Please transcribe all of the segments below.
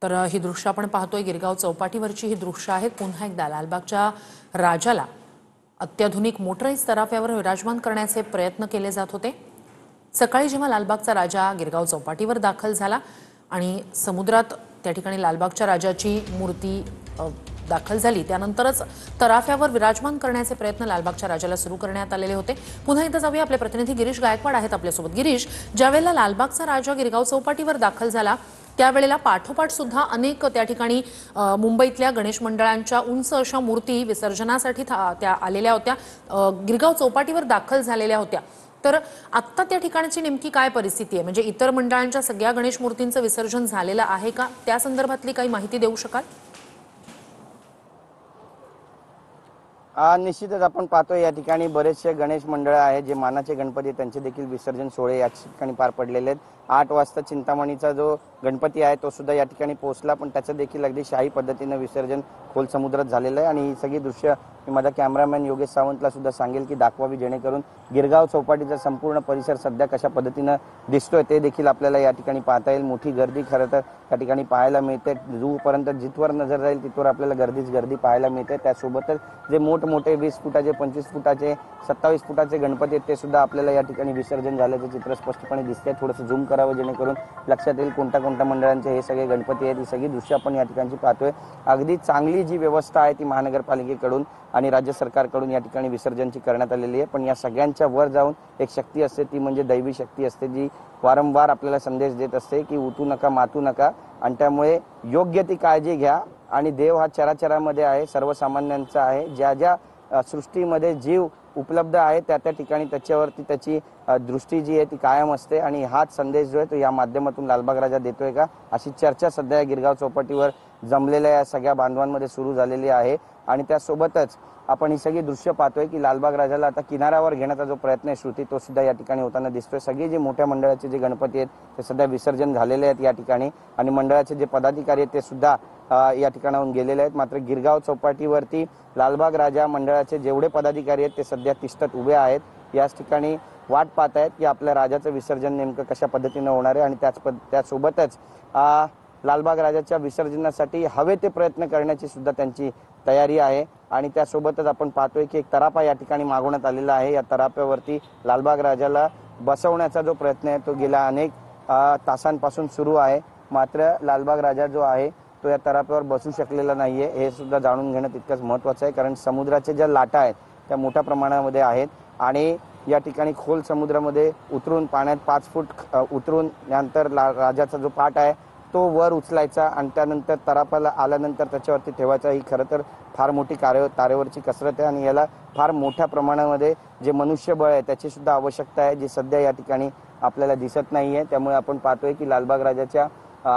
तर ही दृश्य आपण पाहतोय गिरगाव चौपाटीवरची ही दृश्य आहेत। पुन्हा एकदा लालबागच्या राजाला अत्याधुनिक मोटराईज तराफ्यावर विराजमान करण्याचे प्रयत्न केले जात होते। सकाळी जेव्हा लालबागचा राजा गिरगाव चौपाटीवर दाखल झाला आणि समुद्रात त्या ठिकाणी लालबागच्या राजाची मूर्ती दाखल झाली, त्यानंतरच तराफ्यावर विराजमान करण्याचे प्रयत्न लालबागच्या राजाला सुरू करण्यात आलेले होते। पुन्हा एकदा जाऊया, आपले प्रतिनिधी गिरीश गायकवाड आहेत आपल्यासोबत। गिरीश, ज्यावेळेला लालबागचा राजा गिरगाव चौपाटीवर दाखल झाला त्यावेळेला पाठोपाठ सुद्धा अनेक त्या ठिकाणी मुंबईतल्या गणेश मंडळांच्या उंच अशा मूर्ती विसर्जनासाठी त्या आलेल्या होत्या, गिरगाव चौपाटीवर दाखल झालेल्या होत्या। तर आत्ता त्या ठिकाणची नेमकी काय परिस्थिती आहे? म्हणजे इतर मंडळांच्या सगळ्या गणेश मूर्तींचं विसर्जन झालेलं आहे का? त्या संदर्भातली काही माहिती देऊ शकाल? निश्चितच आपण पाहतोय या ठिकाणी बरेचसे गणेश मंडळ आहेत जे मानाचे गणपती त्यांचे देखील विसर्जन सोहळे या ठिकाणी पार पडलेले आहेत। 8 वाजता चिंतामणीचा जो गणपती आहे तो सुद्धा या ठिकाणी पोहोचला, पण त्याचं देखील अगदी शाही पद्धतीने विसर्जन खोल समुद्रात झालेलं आहे। आणि ही सगळी दृश्य मी माझा कॅमेरामॅन योगेश सावंतला सुद्धा सांगेल की दाखवावी, जेणेकरून गिरगाव चौपाटीचा संपूर्ण परिसर सध्या कशा पद्धतीने दिसतोय ते देखील आपल्याला या ठिकाणी पाहता येईल। मोठी गर्दी खरं तर या ठिकाणी पाहायला मिळते। जोपर्यंत जिथवर नजर जाईल तिथवर आपल्याला गर्दी पाहायला मिळते। त्यासोबतच जे मोठमोठे 20 फुटाचे, 25 फुटाचे, 27 फुटाचे गणपती आहेत ते सुद्धा आपल्याला या ठिकाणी विसर्जन झाल्याचे चित्र स्पष्टपणे दिसते। थोडंसं झूम करावं जेणेकरून लक्षात येईल कोणत्या मंडळांचे हे सगळे गणपती आहेत। ही सगळी दृश्य आपण या ठिकाणी पाहतोय। अगदी चांगली जी व्यवस्था आहे ती महानगरपालिकेकडून आणि राज्य सरकारकडून या ठिकाणी विसर्जनची करण्यात आलेली आहे। पण या सगळ्यांच्या वर जाऊन एक शक्ती असते, ती म्हणजे दैवी शक्ती असते, जी वारंवार आपल्याला संदेश देत असते की उतू नका, मातू नका, आणि त्यामुळे योग्य ती काळजी घ्या। आणि देव हा चराचरामध्ये आहे, सर्वसामान्यांचा आहे। ज्या ज्या सृष्टीमध्ये जीव उपलब्ध आहे त्या ठिकाणी त्याच्यावरती त्याची दृष्टी जी आहे ती कायम असते। आणि हाच संदेश जो आहे तो या माध्यमातून लालबाग राजा देतोय का, अशी चर्चा सध्या गिरगाव चौपाटीवर जमलेल्या या सगळ्या बांधवांमध्ये सुरू झालेली आहे। आणि त्यासोबतच आपण ही सगळी दृश्य पाहतोय की लालबाग राजाला आता किनाऱ्यावर घेण्याचा जो प्रयत्न आहे श्रुती, तो सुद्धा या ठिकाणी होताना दिसतोय। सगळे जे मोठ्या मंडळाचे जे गणपती आहेत ते सध्या विसर्जन झालेले आहेत या ठिकाणी, आणि मंडळाचे जे पदाधिकारी आहेत ते सुद्धा या ठिकाणाहून गेलेले आहेत। मात्र गिरगाव चौपाटीवरती लालबाग राजा मंडळाचे जेवढे पदाधिकारी आहेत ते सध्या तिष्ठत उभे आहेत। याच ठिकाणी वाट पाहत आहेत की आपल्या राजाचं विसर्जन नेमकं कशा पद्धतीने होणार आहे। आणि त्यासोबतच लालबाग राजाच्या विसर्जनासाठी हवे ते प्रयत्न करण्याची सुद्धा त्यांची तयारी आहे। आणि त्यासोबतच आपण पाहतोय की एक तरापा या ठिकाणी मागवण्यात आलेला आहे। या तराप्यावरती लालबाग राजाला बसवण्याचा जो प्रयत्न आहे तो गेल्या अनेक तासांपासून सुरू आहे। मात्र लालबाग राजा जो आहे तो या तराप्यावर बसू शकलेला नाहीये, हे सुद्धा जाणून घेणं तितकंच महत्त्वाचं आहे। कारण समुद्राच्या ज्या लाटा आहेत त्या मोठ्या प्रमाणामध्ये आहेत आणि या ठिकाणी खोल समुद्रामध्ये उतरून पाण्यात 5 फूट उतरून नंतर राजाचा जो पाट आहे तो वर उचलायचा आणि त्यानंतर तरापाला आल्यानंतर त्याच्यावरती ठेवायचा, ही खरं तर फार मोठी तारेवरची कसरत आहे। आणि याला फार मोठ्या प्रमाणामध्ये जे मनुष्यबळ आहे त्याची सुद्धा आवश्यकता आहे, जी सध्या या ठिकाणी आपल्याला दिसत नाहीये। त्यामुळे आपण पाहतोय की लालबाग राजाच्या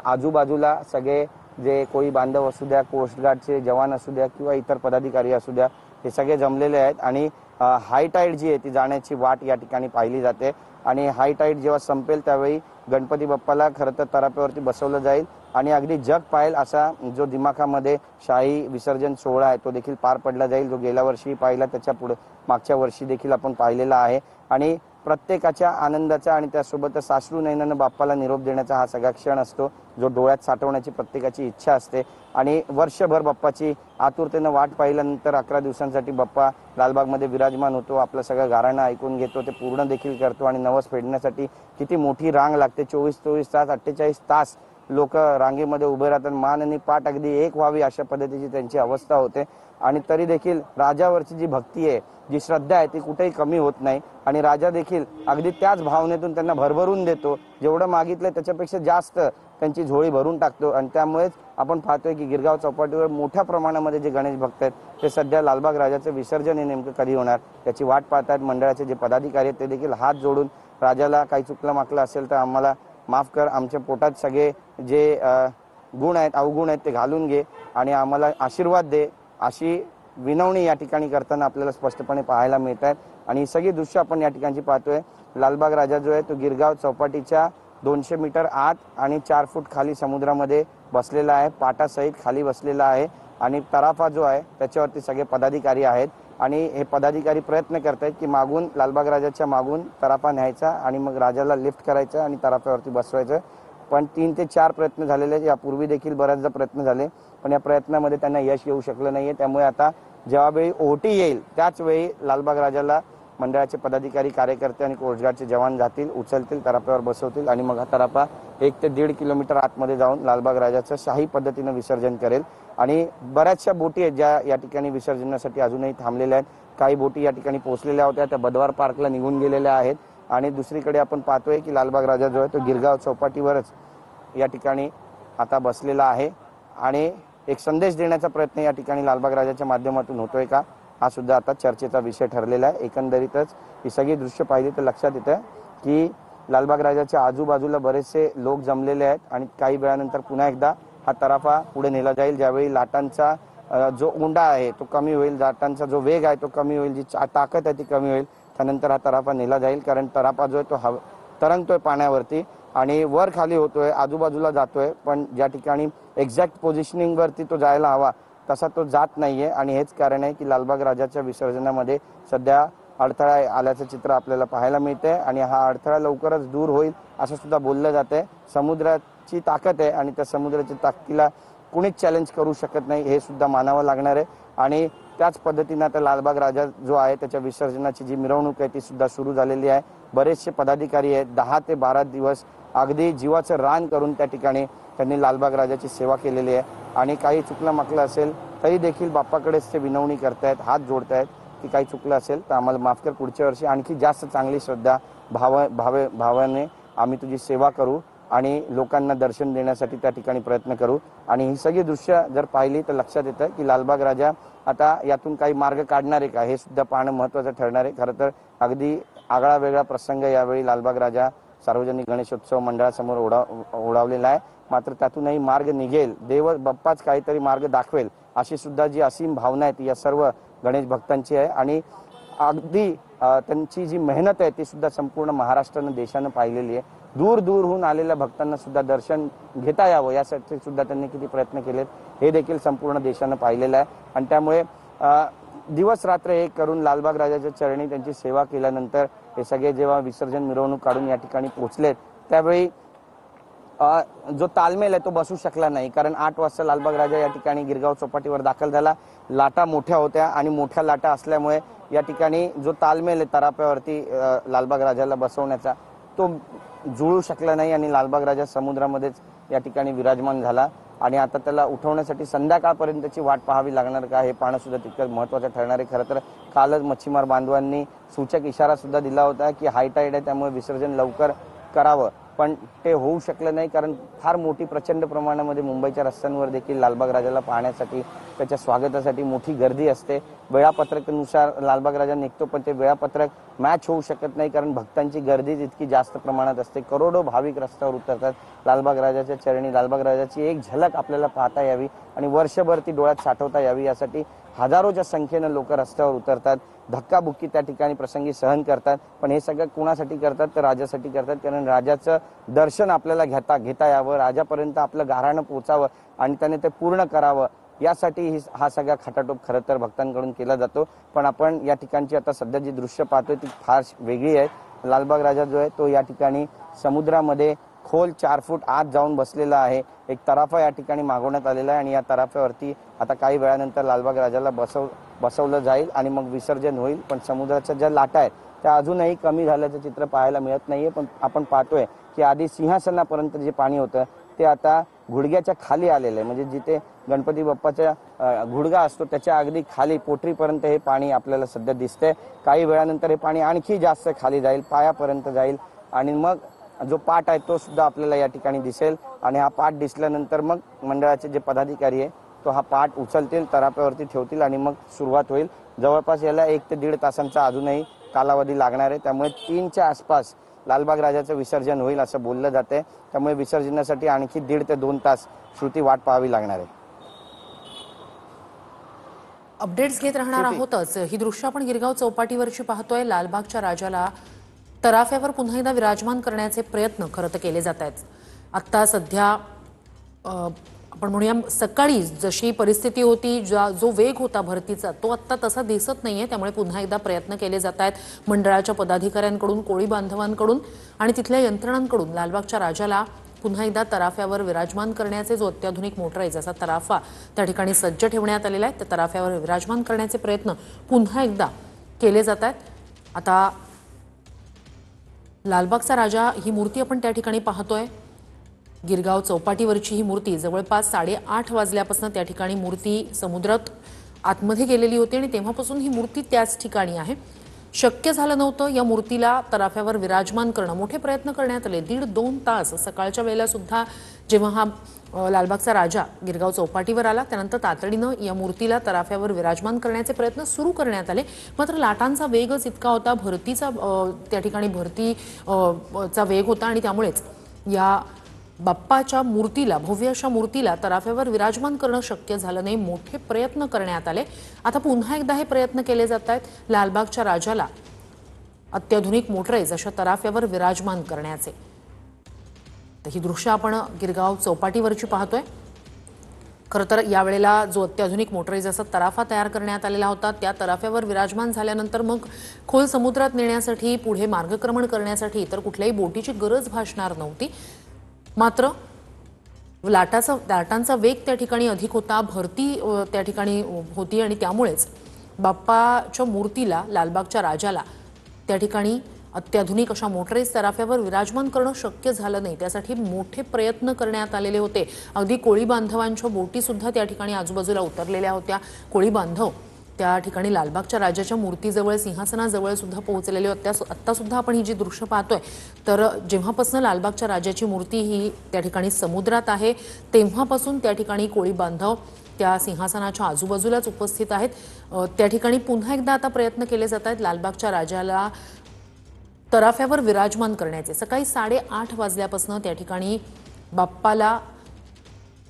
आजूबाजूला सगळे जे कोळी बांधव असू द्या, कोस्टगार्डचे जवान असू द्या किंवा इतर पदाधिकारी असू द्या, हे सगळे जमलेले आहेत। आणि हाय टाईड जी आहे ती जाण्याची वाट या ठिकाणी पाहिली जाते। आणि हाय टाईड जेव्हा संपेल त्यावेळी गणपती बाप्पाला खरं तर तराप्यावरती बसवलं जाईल आणि अगदी जग पाहिल असा जो दिमाखामध्ये शाही विसर्जन सोहळा आहे तो देखील पार पडला जाईल, जो गेल्या वर्षी पाहिला त्याच्या पुढे मागच्या वर्षी देखील आपण पाहिलेला आहे। आणि प्रत्येकाच्या आनंदाचा आणि त्यासोबत साश्रू नयनानं बाप्पाला निरोप देण्याचा हा सगळा क्षण असतो, जो डोळ्यात साठवण्याची प्रत्येकाची इच्छा असते। आणि वर्षभर बाप्पाची आतुरतेनं वाट पाहिल्यानंतर 11 दिवसांसाठी बाप्पा लालबागमध्ये विराजमान होतो, आपलं सगळं गाऱ्हाणं ऐकून घेतो, ते पूर्ण देखील करतो। आणि नवस फेडण्यासाठी किती मोठी रांग लागते, 24 तास 48 तास लोक रांगेमध्ये उभे राहतात, मान आणि पाठ अगदी एक व्हावी अशा पद्धतीची त्यांची अवस्था होते। आणि तरी देखील राजावरची जी भक्ती आहे, जी श्रद्धा आहे ती कुठेही कमी होत नाही। आणि राजा देखील अगदी त्याच भावनेतून त्यांना भरभरून देतो, जेवढं मागितलं त्याच्यापेक्षा जास्त त्यांची झोळी भरून टाकतो। आणि त्यामुळेच आपण पाहतोय की गिरगाव चौपाटीवर मोठ्या प्रमाणामध्ये जे गणेश भक्त आहेत ते सध्या लालबाग राजाचं विसर्जन हे नेमकं कधी होणार त्याची वाट पाहतात। मंडळाचे जे पदाधिकारी आहेत ते देखील हात जोडून राजाला काही चुकलं माकलं असेल तर आम्हाला माफ कर, आमच्या पोटात सगळे जे गुण आहेत, अवगुण आहेत ते घालून घे आणि आम्हाला आशीर्वाद दे, अशी विनवणी या ठिकाणी करताना आपल्याला स्पष्टपणे पाहायला मिळत आहेत। आणि ही सगळी दृश्य आपण या ठिकाणची पाहतोय। लालबाग राजा जो आहे तो गिरगाव चौपाटीच्या 200 मीटर आत आणि 4 फूट खाली समुद्रामध्ये बसलेला आहे, पाटासहित खाली बसलेला आहे। आणि तराफा जो आहे त्याच्यावरती सगळे पदाधिकारी आहेत आणि हे पदाधिकारी प्रयत्न करतायत की मागून लालबाग राजाच्या मागून तराफा न्यायचा आणि मग राजाला लिफ्ट करायचं आणि तराफ्यावरती बसवायचं। पण 3 ते 4 प्रयत्न झालेले आहेत। यापूर्वी देखील बऱ्याचदा प्रयत्न झाले, पण या प्रयत्नामध्ये त्यांना यश येऊ शकलं नाहीये। त्यामुळे आता ज्यावेळी ओटी येईल त्याच वेळी लालबाग राजाला मंडळाचे पदाधिकारी, कार्यकर्ते आणि कोस्टगार्डचे जवान जातील, उचलतील, तराफ्यावर बसवतील आणि मग हा तराफा 1 ते 1.5 किलोमीटर आतमध्ये जाऊन लालबाग राजाचं शाही पद्धतीने विसर्जन करेल। आणि बऱ्याचशा बोटी आहेत ज्या या ठिकाणी विसर्जनासाठी अजूनही थांबलेल्या आहेत। काही बोटी या ठिकाणी पोहोचलेल्या होत्या, त्या बदवार पार्कला निघून गेलेल्या आहेत। आणि दुसरीकडे आपण पाहतोय की लालबाग राजा जो आहे तो गिरगाव चौपाटीवरच या ठिकाणी आता बसलेला आहे आणि एक संदेश देण्याचा प्रयत्न या ठिकाणी लालबाग राजाच्या माध्यमातून होतोय का, हा सुद्धा आता चर्चेचा विषय ठरलेला आहे। एकंदरीतच ही सगळी दृश्य पाहिली तर लक्षात येतं की लालबाग राजाच्या आजूबाजूला बरेचसे लोक जमलेले आहेत आणि काही वेळानंतर पुन्हा एकदा हा तराफा पुढे नेला जाईल। ज्यावेळी लाटांचा जो उंडा आहे तो कमी होईल, लाटांचा जो वेग आहे तो कमी होईल, जी ताकद आहे ती कमी होईल, त्यानंतर हा तराफा नेला जाईल। कारण तराफा जो आहे तो तरंगतोय पाण्यावरती आणि वर खाली होतोय, आजूबाजूला जातोय, पण ज्या ठिकाणी एक्झॅक्ट पोझिशनिंग वरती तो जायला हवा तसा तो जात नाहीये। आणि हेच कारण आहे की लालबाग राजाच्या विसर्जनामध्ये सध्या अडथळा आल्याचं चित्र आपल्याला पाहायला मिळतंय आणि हा अडथळा लवकरच दूर होईल असं सुद्धा बोललं जातंय। समुद्राची ताकद आहे आणि त्या समुद्राची ताकदीला कुणीच चॅलेंज करू शकत नाही, हे सुद्धा मानावं लागणार आहे। आणि त्याच पद्धतीने आता लालबाग राजा जो आहे त्याच्या विसर्जनाची जी मिरवणूक आहे ती सुद्धा सुरू झालेली आहे। बरेचसे पदाधिकारी आहेत, 10 ते 12 दिवस अगदी जीवाचं रान करून त्या ठिकाणी त्यांनी लालबाग राजाची सेवा केलेली आहे। आणि काही चुकलं माकलं असेल तरी देखील बाप्पाकडेच ते विनवणी करतायत, हात जोडतायत की काही चुकलं असेल तर आम्हाला माफ कर, पुढच्या वर्षी आणखी जास्त चांगली श्रद्धा भावाने आम्ही तुझी सेवा करू आणि लोकांना दर्शन देण्यासाठी त्या ठिकाणी प्रयत्न करू। आणि ही सगळी दृश्य जर पाहिली तर लक्षात येतं की लालबाग राजा आता यातून काही मार्ग काढणार आहे का, हे सुद्धा पाहणं महत्त्वाचं ठरणार आहे। खरं तर अगदी आगळा वेगळा प्रसंग यावेळी लालबाग राजा सार्वजनिक गणेशोत्सव मंडळासमोर ओढावलेला आहे, मात्र त्यातूनही मार्ग निघेल, देव बाप्पाच काहीतरी मार्ग दाखवेल अशी सुद्धा जी असीम भावना आहे ती या सर्व गणेश भक्तांची आहे। आणि अगदी त्यांची जी मेहनत आहे ती सुद्धा संपूर्ण महाराष्ट्रानं, देशानं पाहिलेली आहे। दूर दूरहून आलेल्या भक्तांना सुद्धा दर्शन घेता यावं यासाठी सुद्धा त्यांनी किती प्रयत्न केलेत हे देखील संपूर्ण देशानं पाहिलेलं आहे। आणि त्यामुळे दिवस रात्र एक करून लालबाग राजाच्या चरणी त्यांची सेवा केल्यानंतर हे सगळे जेव्हा विसर्जन मिरवणूक काढून या ठिकाणी पोहोचलेत त्यावेळी जो तालमेल आहे तो बसू शकला नाही। कारण 8 वाजता लालबाग राजा या ठिकाणी गिरगाव चौपाटीवर दाखल झाला, लाटा मोठ्या होत्या आणि मोठ्या लाटा असल्यामुळे या ठिकाणी जो तालमेल आहे तराफ्यावरती लालबाग राजाला बसवण्याचा तो जुळू शकला नाही आणि लालबाग राजा समुद्रामध्येच या ठिकाणी विराजमान झाला। आणि आता त्याला उठवण्यासाठी संध्याकाळपर्यंतची वाट पाहावी लागणार का हे पाहणं सुद्धा तितकंच महत्त्वाचं ठरणार आहे। खरं तर कालच मच्छीमार बांधवांनी सूचक इशारा सुद्धा दिला होता की हाय टाईड आहे त्यामुळे विसर्जन लवकर करावं, पण ते होऊ शकलं नाही कारण फार मोठी प्रचंड प्रमाणामध्ये मुंबईच्या रस्त्यांवर देखील लालबाग राजाला पाहण्यासाठी, त्याच्या स्वागतासाठी मोठी गर्दी असते। वेळापत्रकानुसार लालबाग राजा निघतो पण ते वेळापत्रक मॅच होऊ शकत नाही कारण भक्तांची गर्दी इतकी जास्त प्रमाणात असते, करोडो भाविक रस्त्यावर उतरतात लालबाग राजाच्या चरणी। लालबाग राजाची एक झलक आपल्याला पाहता यावी आणि वर्षभर ती डोळ्यात साठवता यावी यासाठी हजारोच्या संख्येनं लोक रस्त्यावर उतरतात, धक्काबुक्की त्या ठिकाणी प्रसंगी सहन करतात। पण हे सगळं कोणासाठी करतात तर राजासाठी करतात, कारण राजाचं दर्शन आपल्याला घेता यावं, राजापर्यंत आपलं गाऱ्हाणं पोचावं आणि त्याने ते पूर्ण करावं यासाठी हा सगळा खटाटोप खरं तर भक्तांकडून केला जातो। पण आपण या ठिकाणची आता सध्या जी दृश्य पाहतोय ती फार वेगळी आहे। लालबाग राजा जो आहे तो या ठिकाणी समुद्रामध्ये खोल 4 फूट आत जाऊन बसलेला आहे। एक तराफा या ठिकाणी मागवण्यात आलेला आहे आणि या तराफ्यावरती आता काही वेळानंतर लालबाग राजाला बसवलं जाईल आणि मग विसर्जन होईल। पण समुद्राच्या ज्या लाटा आहेत त्या अजूनही कमी झाल्याचं चित्र पाहायला मिळत नाहीये, पण आपण पाहतोय की आधी सिंहासनापर्यंत जे पाणी होतं ते आता गुडघ्याच्या खाली आलेलं आहे, म्हणजे जिथे गणपती बाप्पाचा गुडघा असतो त्याच्या अगदी खाली पोटरीपर्यंत हे पाणी आपल्याला सध्या दिसतंय। काही वेळानंतर हे पाणी आणखी जास्त खाली जाईल, पायापर्यंत जाईल आणि मग जो पाट आहे तो सुद्धा आपल्याला या ठिकाणी दिसेल आणि हा पाट दिसल्यानंतर मग मंडळाचे जे पदाधिकारी आहे तो हा पाट उचलतील, तराफ्यावरती ठेवतील आणि मग सुरुवात होईल। जवळपास याला 1 ते 1.5 तासांचा अजूनही कालावधी लागणार आहे, त्यामुळे 3च्या आसपास लालबाग राजाचं विसर्जन होईल असं बोललं जाते। त्यामुळे विसर्जनासाठी आणखी 1.5 ते 2 तास श्रुती वाट पाहावी लागणार आहे। अपडेट्स घेत राहणार आहोतच। ही दृश्य आपण गिरगाव चौपाटीवरची पाहतोय। लालबागच्या राजाला तराफ्यावर पुन्हा एकदा विराजमान करण्याचे प्रयत्न खरं तर केले जात आहेत। आत्ता सध्या आपण म्हणूया सकाळी जशी परिस्थिती होती, जो वेग होता भरतीचा तो आत्ता तसा दिसत नाहीये, त्यामुळे पुन्हा एकदा प्रयत्न केले जात आहेत मंडळाच्या पदाधिकाऱ्यांकडून, कोळी बांधवांकडून आणि तिथल्या यंत्रणांकडून लालबागच्या राजाला पुन्हा एकदा तराफ्यावर विराजमान करण्याचे जो अत्याधुनिक मोटराईज असा तराफा त्या ठिकाणी सज्ज ठेवण्यात आलेला आहे। त्या तराफ्यावर विराजमान करण्याचे प्रयत्न पुन्हा एकदा केले जात आहेत। आता लालबागचा राजा ही मूर्ती आपण त्या ठिकाणी पाहतोय। गिरगाव चौपाटीवरची ही मूर्ती जवळपास 8:30 वाजल्यापासून त्या ठिकाणी मूर्ती समुद्रात आतमध्ये गेलेली होती आणि तेव्हापासून ही मूर्ती त्याच ठिकाणी आहे। शक्य झालं नव्हतं या मूर्तीला तराफ्यावर विराजमान करणं। मोठे प्रयत्न करण्यात आले, 1.5-2 तास सकाळच्या वेळेला सुद्धा जेव्हा हा लालबागचा राजा गिरगाव चौपाटीवर आला त्यानंतर तातडीनं या मूर्तीला तराफ्यावर विराजमान करण्याचे प्रयत्न सुरू करण्यात आले। मात्र लाटांचा वेगच इतका होता, भरतीचा त्या ठिकाणी भरतीचा वेग होता आणि त्यामुळेच या बाप्पाच्या मूर्तीला, भव्य अशा मूर्तीला तराफ्यावर विराजमान करणं शक्य झालं नाही। मोठे प्रयत्न करण्यात आले। आता पुन्हा एकदा हे प्रयत्न केले जात आहेत लालबागच्या राजाला अत्याधुनिक मोटराईज अशा तराफ्यावर विराजमान करण्याचे। तर ही दृश्य आपण गिरगाव चौपाटीवरची पाहतोय। खरं तर यावेळेला जो अत्याधुनिक मोटराईज असा तराफा तयार करण्यात आलेला होता त्या तराफ्यावर विराजमान झाल्यानंतर मग खोल समुद्रात नेण्यासाठी, पुढे मार्गक्रमण करण्यासाठी इतर कुठल्याही बोटीची गरज भासणार नव्हती। मात्र लाटांचा वेग त्या ठिकाणी अधिक होता, भरती त्या ठिकाणी होती आणि त्यामुळेच बाप्पाच्या मूर्तीला, लालबागच्या राजाला त्या ठिकाणी अत्याधुनिक अशा मोटराईज तराफ्यावर विराजमान करणं शक्य झालं नाही। त्यासाठी मोठे प्रयत्न करण्यात आलेले होते। अगदी कोळी बांधवांच्या बोटी सुद्धा त्या ठिकाणी आजूबाजूला उतरलेल्या होत्या। कोळी बांधव त्या ठिकाणी लालबागच्या राजाच्या मूर्तीजवळ, सिंहासनाजवळ सुद्धा पोहोचलेले होते। आत्ता सुद्धा आपण ही जी दृश्य पाहतोय तर जेव्हापासून लालबागच्या राजाची मूर्ती ही त्या ठिकाणी समुद्रात आहे तेव्हापासून त्या ठिकाणी कोळी बांधव त्या सिंहासनाच्या आजूबाजूलाच उपस्थित आहेत। त्या ठिकाणी पुन्हा एकदा आता प्रयत्न केले जात आहेत लालबागच्या राजाला तराफ्यावर विराजमान करण्याचे। सकाळी 8:30 वाजल्यापासून त्या ठिकाणी बाप्पाला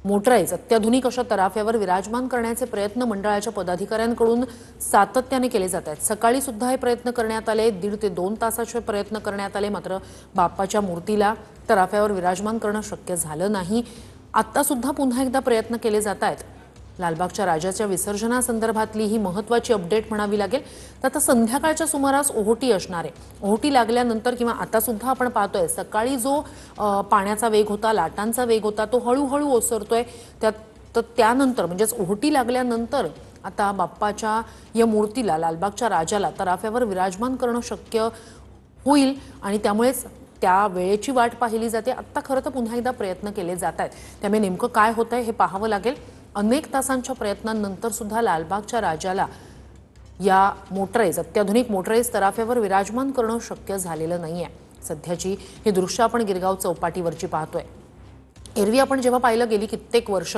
मोटराईज अत्याधुनिक अशा तराफ्यावर विराजमान करण्याचे प्रयत्न मंडळाच्या पदाधिकाऱ्यांकडून सातत्याने केले जात आहेत। सकाळी सुद्धा हे प्रयत्न करण्यात आले, 1.5 ते 2 तासाचे प्रयत्न करण्यात आले, मात्र बाप्पाच्या मूर्तीला तराफ्यावर विराजमान करणं शक्य झालं नाही। आता सुद्धा पुन्हा एकदा प्रयत्न केले जात आहेत। लालबागच्या राजाच्या विसर्जनासंदर्भातली ही महत्त्वाची अपडेट म्हणावी लागेल। तर आता संध्याकाळच्या सुमारास ओहोटी असणार आहे। ओहोटी लागल्यानंतर किंवा आता सुद्धा आपण पाहतोय सकाळी जो पाण्याचा वेग होता, लाटांचा वेग होता तो हळूहळू ओसरतोय। त्यानंतर म्हणजेच ओहोटी लागल्यानंतर आता बाप्पाच्या या मूर्तीला, लालबागच्या राजाला तराफ्यावर विराजमान करणं शक्य होईल आणि त्यामुळेच त्या वेळेची वाट पाहिली जाते। आता खरं तर पुन्हा एकदा प्रयत्न केले जात आहेत, त्यामुळे नेमकं काय होतंय हे पाहावं लागेल। अनेक तासांच्या प्रयत्नांनंतर सुद्धा लालबागच्या राजाला या मोटराईज, अत्याधुनिक मोटराईज तराफ्यावर विराजमान करणं शक्य झालेलं नाहीये। सध्याची ही दृश्य आपण गिरगाव चौपाटीवरची पाहतोय। एरवी आपण जेव्हा पाहिलं गेली कित्येक वर्ष